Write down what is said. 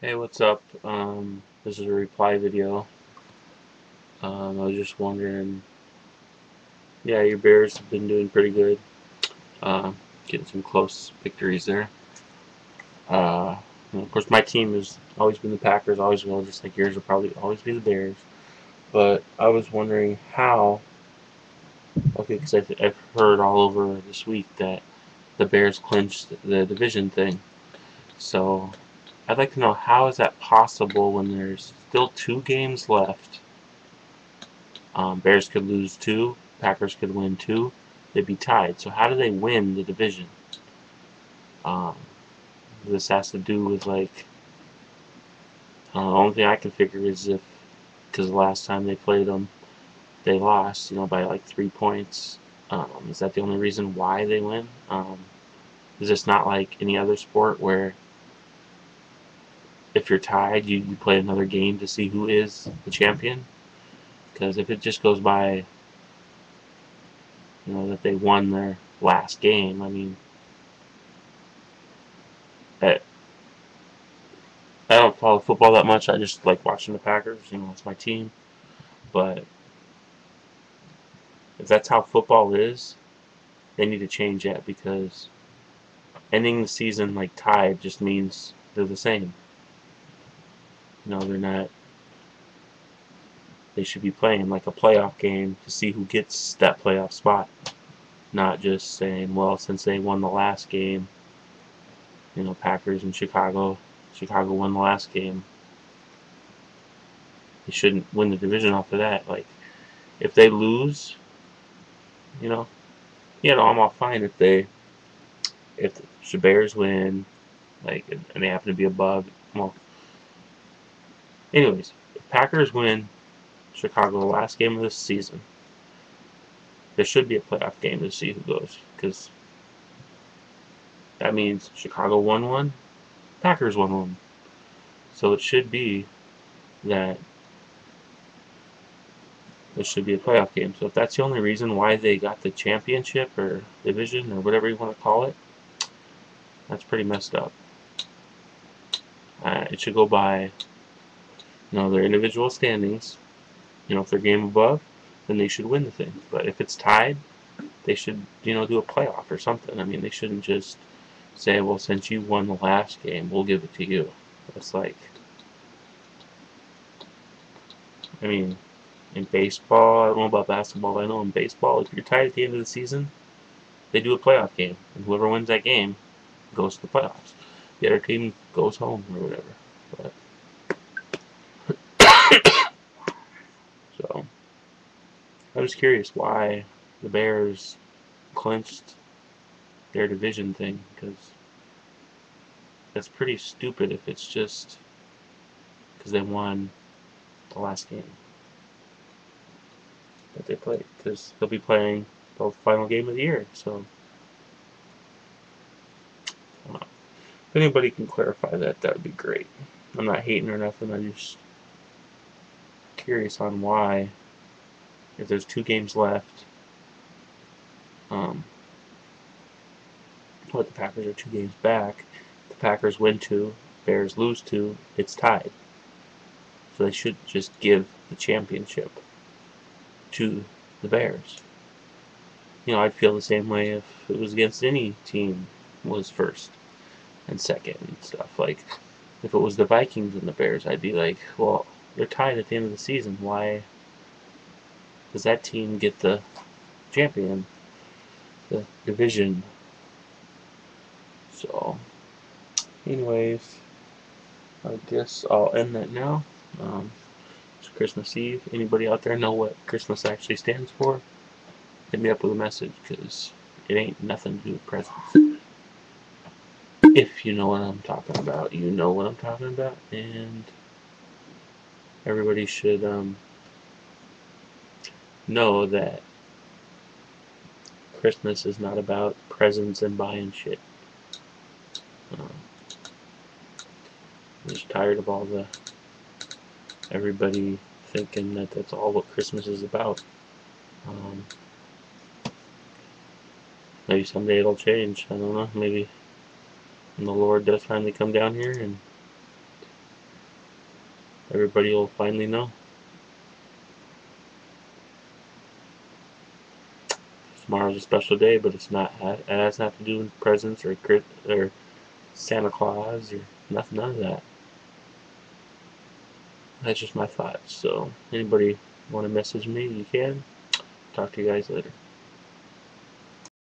Hey, what's up? This is a reply video. I was just wondering, yeah, your Bears have been doing pretty good. Getting some close victories there. Uh, and of course, my team has always been the Packers, always will, just like yours will probably always be the Bears. But I was wondering how, okay, because I've heard all over this week that the Bears clinched the division thing. So I'd like to know, how is that possible when there's still 2 games left? Bears could lose 2, Packers could win 2, they'd be tied. So how do they win the division? Um, this has to do with like the only thing I can figure is if, because the last time they played them, they lost, by like 3 points. Is that the only reason why they win? Is this not like any other sport where if you're tied, you play another game to see who is the champion? Because if it just goes by, that they won their last game, I mean, that I don't follow football that much. I just like watching the Packers. It's my team. But if that's how football is, they need to change that because ending the season like tied just means they're the same. They're not. They should be playing like a playoff game to see who gets that playoff spot, not just saying, well, since they won the last game, Packers and Chicago. Chicago won the last game. They shouldn't win the division off of that. Like, if they lose, you know, I'm all fine if the Bears win, like, and they happen to be above. Well, anyways, if Packers win Chicago the last game of the season, there should be a playoff game to see who goes, because that means Chicago won one, Packers won one. So it should be that there should be a playoff game. So if that's the only reason why they got the championship or division or whatever you want to call it, that's pretty messed up. It should go by their individual standings. If they're game above, then they should win the thing. But if it's tied, they should, do a playoff or something. I mean, they shouldn't just say, well, since you won the last game, we'll give it to you. That's like, I mean, in baseball, I don't know about basketball, but I know in baseball, if you're tied at the end of the season, they do a playoff game. And whoever wins that game goes to the playoffs. The other team goes home or whatever. But, so, I was curious why the Bears clinched their division thing, because that's pretty stupid if it's just because they won the last game that they played, because they'll be playing the final game of the year. So, if anybody can clarify that, that would be great. I'm not hating or nothing. I'm just curious on why, if there's 2 games left, um, the Packers are 2 games back. The Packers win 2, Bears lose 2. It's tied. So they should just give the championship to the Bears. I'd feel the same way if it was against any team was first and second and stuff. Like, if it was the Vikings and the Bears, I'd be like, well, they're tied at the end of the season. Why does that team get the champion, the division? So, anyways, I guess I'll end that now. It's Christmas Eve. Anybody out there know what Christmas actually stands for? Hit me up with a message, because it ain't nothing to do with presents. If you know what I'm talking about, you know what I'm talking about, and everybody should know that Christmas is not about presents and buying shit. Um, I'm just tired of all the everybody thinking that that's all what Christmas is about. Um, Maybe someday it'll change. I don't know. Maybe when the Lord does finally come down here and everybody will finally know. Tomorrow's a special day, but it's not. It has nothing to do with presents or Santa Claus or nothing. None of that. That's just my thoughts. So anybody want to message me, you can. Talk to you guys later.